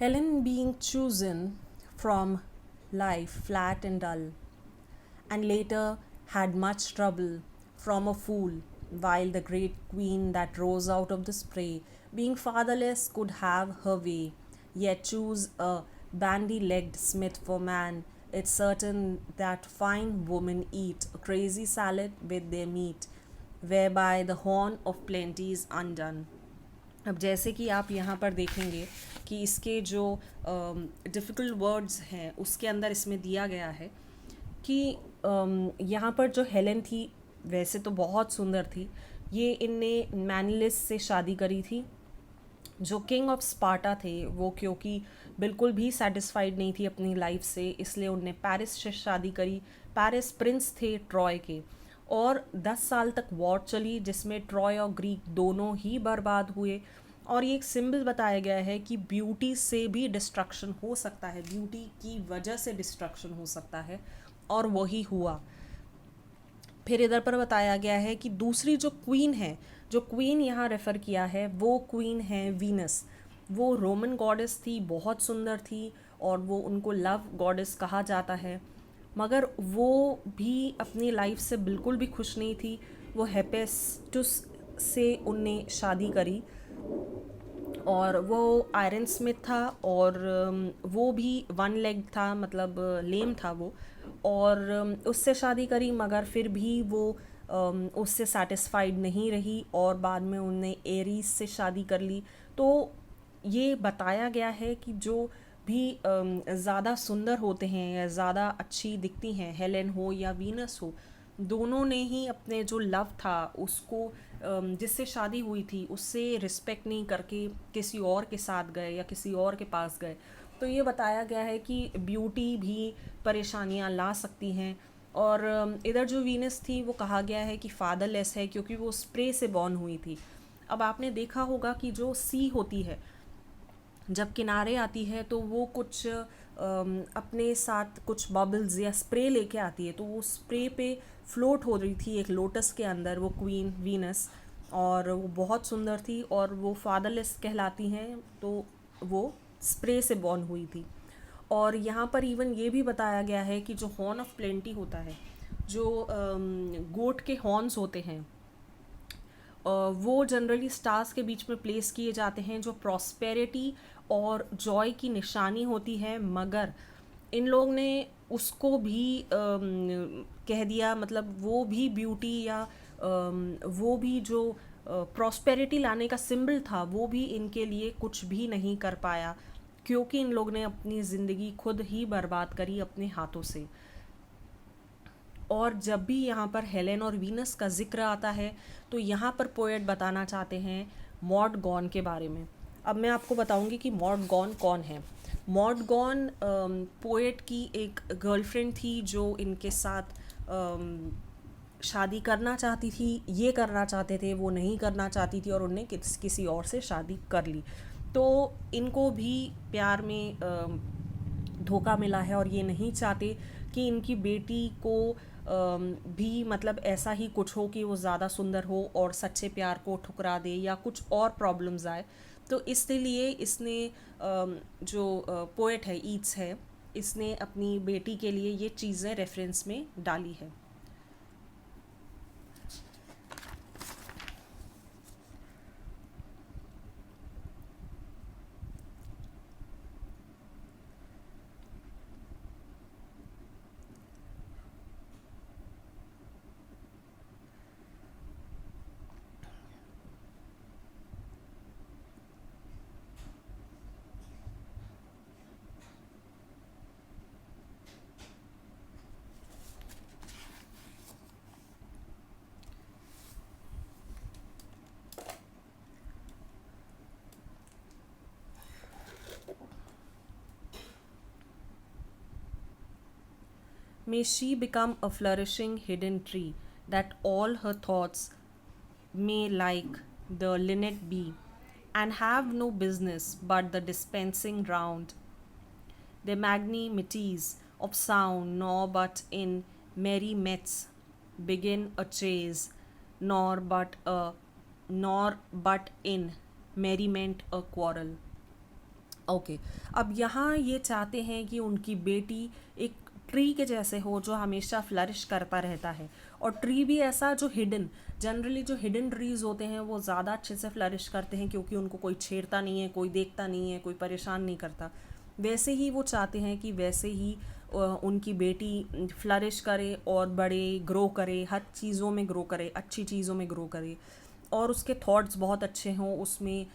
Helen being chosen from life flat and dull, and later had much trouble from a fool, while the great queen that rose out of the spray, being fatherless, could have her way, yet choose a bandy legged smith for man. It's certain that fine women eat a crazy salad with their meat, whereby the horn of plenty is undone. अब जैसे कि आप यहाँ पर देखेंगे कि इसके जो डिफ़िकल्ट वर्ड्स हैं उसके अंदर इसमें दिया गया है कि यहाँ पर जो हेलेन थी वैसे तो बहुत सुंदर थी। ये इनने मैनिलिस से शादी करी थी जो किंग ऑफ स्पार्टा थे। वो क्योंकि बिल्कुल भी सेटिस्फाइड नहीं थी अपनी लाइफ से, इसलिए उनने पेरिस से शादी करी। पेरिस प्रिंस थे ट्रॉय के, और 10 साल तक वॉर चली जिसमें ट्रॉय और ग्रीक दोनों ही बर्बाद हुए। और ये एक सिंबल बताया गया है कि ब्यूटी से भी डिस्ट्रक्शन हो सकता है, ब्यूटी की वजह से डिस्ट्रक्शन हो सकता है, और वही हुआ। फिर इधर पर बताया गया है कि दूसरी जो क्वीन है, जो क्वीन यहाँ रेफ़र किया है वो क्वीन है वीनस। वो रोमन गॉडेस थी, बहुत सुंदर थी, और वो उनको लव गॉडेस कहा जाता है। मगर वो भी अपनी लाइफ से बिल्कुल भी खुश नहीं थी। वो हेपेस्टुस से उनने शादी करी, और वो आयरन स्मिथ था, और वो भी वन लेग था, मतलब लेम था वो। और उससे शादी करी, मगर फिर भी वो उससे सेटिस्फाइड नहीं रही, और बाद में उनने एरीज से शादी कर ली। तो ये बताया गया है कि जो भी ज़्यादा सुंदर होते हैं या ज़्यादा अच्छी दिखती हैं, हेलेन हो या वीनस हो, दोनों ने ही अपने जो लव था उसको, जिससे शादी हुई थी उससे रिस्पेक्ट नहीं करके किसी और के साथ गए या किसी और के पास गए। तो ये बताया गया है कि ब्यूटी भी परेशानियां ला सकती हैं। और इधर जो वीनस थी वो कहा गया है कि फादरलेस है क्योंकि वो स्प्रे से बॉर्न हुई थी। अब आपने देखा होगा कि जो सी होती है जब किनारे आती है तो वो कुछ अपने साथ कुछ बबल्स या स्प्रे लेके आती है, तो वो स्प्रे पे फ्लोट हो रही थी एक लोटस के अंदर वो क्वीन वीनस। और वो बहुत सुंदर थी और वो फादरलेस कहलाती हैं, तो वो स्प्रे से बॉर्न हुई थी। और यहाँ पर इवन ये भी बताया गया है कि जो हॉर्न ऑफ प्लेंटी होता है, जो गोट के हॉर्न्स होते हैं, वो जनरली स्टार्स के बीच में प्लेस किए जाते हैं जो प्रॉस्पेरिटी और जॉय की निशानी होती है। मगर इन लोग ने उसको भी कह दिया, मतलब वो भी ब्यूटी या वो भी जो प्रॉस्पेरिटी लाने का सिंबल था वो भी इनके लिए कुछ भी नहीं कर पाया, क्योंकि इन लोग ने अपनी ज़िंदगी खुद ही बर्बाद करी अपने हाथों से। और जब भी यहाँ पर हेलेन और वीनस का ज़िक्र आता है तो यहाँ पर पोएट बताना चाहते हैं मॉड गॉन के बारे में। अब मैं आपको बताऊंगी कि मॉड गॉन कौन है। मॉड गॉन पोएट की एक गर्लफ्रेंड थी जो इनके साथ शादी करना चाहती थी, ये करना चाहते थे, वो नहीं करना चाहती थी, और उनने किसी और से शादी कर ली। तो इनको भी प्यार में धोखा मिला है, और ये नहीं चाहते कि इनकी बेटी को भी मतलब ऐसा ही कुछ हो कि वो ज़्यादा सुंदर हो और सच्चे प्यार को ठुकरा दे या कुछ और प्रॉब्लम्स आए। तो इसलिए इसने जो पोएट है ईट्स है, इसने अपनी बेटी के लिए ये चीज़ें रेफरेंस में डाली है। May she become a flourishing hidden tree, that all her thoughts may like the linnet be, and have no business but the dispensing round the magnimities of sound, nor but in merry mets begin a chase, nor but a nor but in merriment a quarrel. Okay. अब यहाँ ये चाहते हैं कि उनकी बेटी एक tree के जैसे हो जो हमेशा फ्लरिश करता रहता है, और ट्री भी ऐसा जो हिडन, जनरली जो हिडन ट्रीज होते हैं वो ज़्यादा अच्छे से फ्लरिश करते हैं क्योंकि उनको कोई छेड़ता नहीं है, कोई देखता नहीं है, कोई परेशान नहीं करता। वैसे ही वो चाहते हैं कि वैसे ही उनकी बेटी फ्लरिश करे और बड़े ग्रो करे, हर चीज़ों में ग्रो करे, अच्छी चीज़ों में ग्रो करे, और उसके थॉट्स बहुत अच्छे हों, उसमें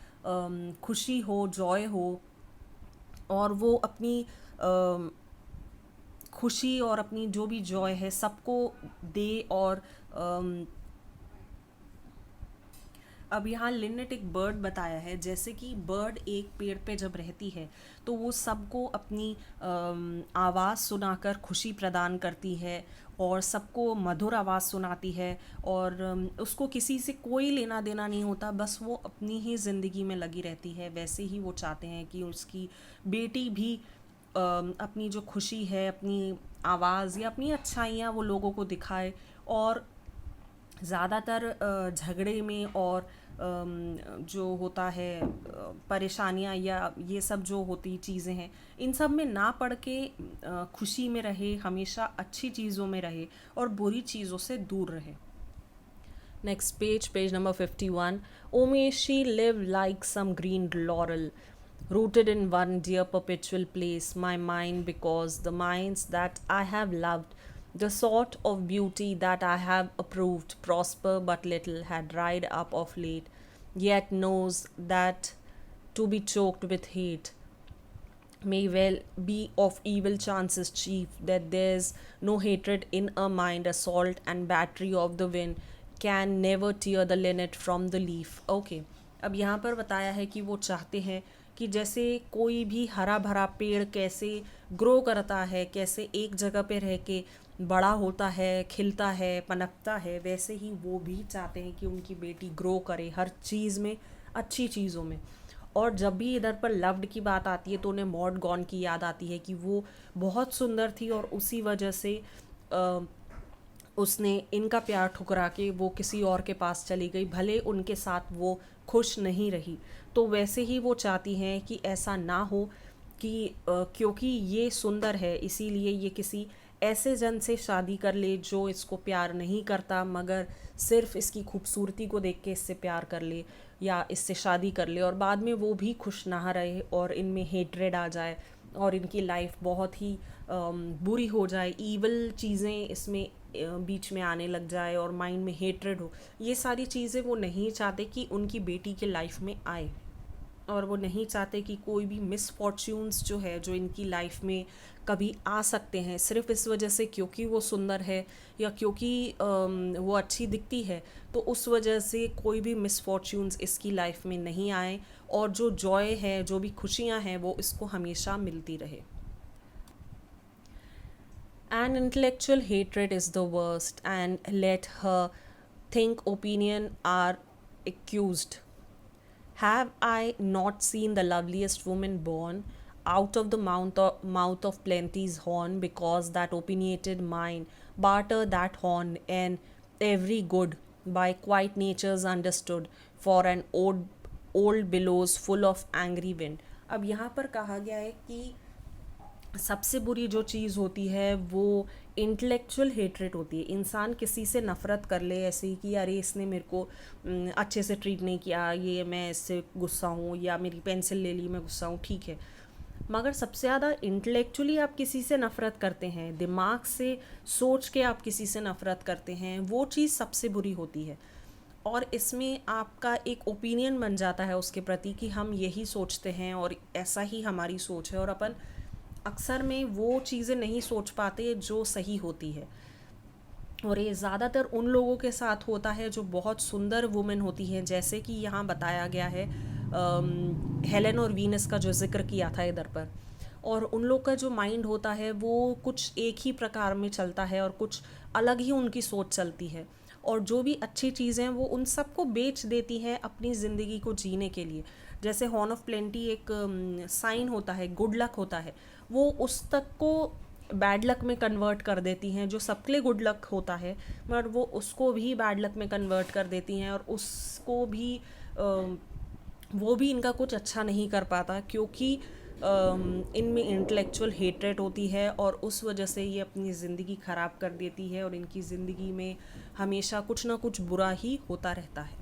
खुशी हो, जॉय हो, और वो अपनी खुशी और अपनी जो भी जॉय है सबको दे। और अब यहाँ लिन ने एक बर्ड बताया है, जैसे कि बर्ड एक पेड़ पे जब रहती है तो वो सबको अपनी आवाज़ सुनाकर खुशी प्रदान करती है और सबको मधुर आवाज़ सुनाती है, और उसको किसी से कोई लेना देना नहीं होता, बस वो अपनी ही ज़िंदगी में लगी रहती है। वैसे ही वो चाहते हैं कि उसकी बेटी भी अपनी जो खुशी है, अपनी आवाज़ या अपनी अच्छाइयाँ वो लोगों को दिखाए, और ज़्यादातर झगड़े में और जो होता है परेशानियाँ या ये सब जो होती चीज़ें हैं, इन सब में ना पड़ के खुशी में रहे, हमेशा अच्छी चीज़ों में रहे और बुरी चीज़ों से दूर रहे। Next page, page number 51. Oh, may she live like some green laurel, rooted in one dear perpetual place, my mind, because the minds that I have loved, the sort of beauty that I have approved, prosper but little, had dried up of late, yet knows that to be choked with hate may well be of evil chances chief, that there's no hatred in a mind, assault and battery of the wind can never tear the linnet from the leaf. Okay, अब यहाँ पर बताया है कि वो चाहते हैं कि जैसे कोई भी हरा भरा पेड़ कैसे ग्रो करता है, कैसे एक जगह पे रह के बड़ा होता है, खिलता है, पनपता है, वैसे ही वो भी चाहते हैं कि उनकी बेटी ग्रो करे हर चीज़ में, अच्छी चीज़ों में। और जब भी इधर पर लव्ड की बात आती है तो उन्हें मॉड गॉन की याद आती है कि वो बहुत सुंदर थी और उसी वजह से उसने इनका प्यार ठुकरा के वो किसी और के पास चली गई, भले उनके साथ वो खुश नहीं रही। तो वैसे ही वो चाहती हैं कि ऐसा ना हो, कि क्योंकि ये सुंदर है इसीलिए ये किसी ऐसे जन से शादी कर ले जो इसको प्यार नहीं करता, मगर सिर्फ इसकी खूबसूरती को देख के इससे प्यार कर ले या इससे शादी कर ले, और बाद में वो भी खुश ना रहे और इनमें हेट्रेड आ जाए और इनकी लाइफ बहुत ही बुरी हो जाए, ईवल चीज़ें इसमें बीच में आने लग जाए और माइंड में हेट्रेड हो। ये सारी चीज़ें वो नहीं चाहते कि उनकी बेटी के लाइफ में आए, और वो नहीं चाहते कि कोई भी मिसफॉर्च्यून्स जो है जो इनकी लाइफ में कभी आ सकते हैं सिर्फ इस वजह से क्योंकि वो सुंदर है या क्योंकि वो अच्छी दिखती है, तो उस वजह से कोई भी मिसफॉर्च्यून्स इसकी लाइफ में नहीं आए, और जो जॉय है, जो भी खुशियाँ हैं, वो इसको हमेशा मिलती रहे। An intellectual hatred is the worst, and let her think opinion are accused. Have I not seen the loveliest woman born out of the mouth of plenty's horn, because that opinionated mind barter that horn and every good by quite nature's understood for an old billows full of angry wind. अब यहाँ पर कहा गया है कि सबसे बुरी जो चीज़ होती है वो इंटेलेक्चुअल हेट्रेट होती है। इंसान किसी से नफ़रत कर ले ऐसे ही कि अरे इसने मेरे को अच्छे से ट्रीट नहीं किया, ये मैं इससे गुस्सा हूँ, या मेरी पेंसिल ले ली मैं गुस्सा हूँ, ठीक है। मगर सबसे ज़्यादा इंटेलेक्चुअली आप किसी से नफ़रत करते हैं, दिमाग से सोच के आप किसी से नफ़रत करते हैं, वो चीज़ सबसे बुरी होती है। और इसमें आपका एक ओपिनियन बन जाता है उसके प्रति कि हम यही सोचते हैं और ऐसा ही हमारी सोच है, और अपन अक्सर में वो चीज़ें नहीं सोच पाते जो सही होती है। और ये ज़्यादातर उन लोगों के साथ होता है जो बहुत सुंदर वुमेन होती हैं, जैसे कि यहाँ बताया गया है हेलेन और वीनस का जो जिक्र किया था इधर पर। और उन लोग का जो माइंड होता है वो कुछ एक ही प्रकार में चलता है और कुछ अलग ही उनकी सोच चलती है, और जो भी अच्छी चीज़ें हैं वो उन सबको बेच देती हैं अपनी ज़िंदगी को जीने के लिए। जैसे हॉर्न ऑफ प्लेंटी एक साइन होता है, गुड लक होता है, वो उस तक को बैड लक में कन्वर्ट कर देती हैं जो सबके लिए गुड लक होता है, मगर वो उसको भी बैड लक में कन्वर्ट कर देती हैं और उसको भी वो भी इनका कुछ अच्छा नहीं कर पाता, क्योंकि इनमें इंटेलेक्चुअल हेट्रेट होती है और उस वजह से ये अपनी ज़िंदगी ख़राब कर देती है और इनकी ज़िंदगी में हमेशा कुछ ना कुछ बुरा ही होता रहता है।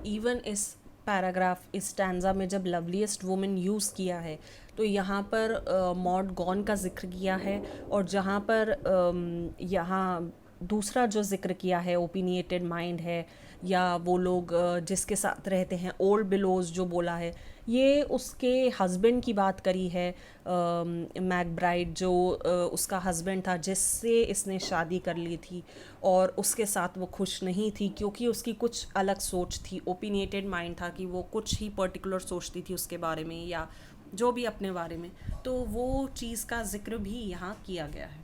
इवन इस पैराग्राफ, इस स्टैंजा में जब लवलीएस्ट वुमेन यूज़ किया है तो यहाँ पर मॉड गॉन का जिक्र किया है, और जहाँ पर यहाँ दूसरा जो जिक्र किया है ओपिनिएटेड माइंड है, या वो लोग जिसके साथ रहते हैं, ओल्ड बिलोज जो बोला है, ये उसके हस्बैंड की बात करी है। मैकब्राइड जो उसका हस्बैंड था जिससे इसने शादी कर ली थी, और उसके साथ वो खुश नहीं थी क्योंकि उसकी कुछ अलग सोच थी, ओपिनिएटेड माइंड था कि वो कुछ ही पर्टिकुलर सोचती थी उसके बारे में या जो भी अपने बारे में। तो वो चीज़ का जिक्र भी यहाँ किया गया है।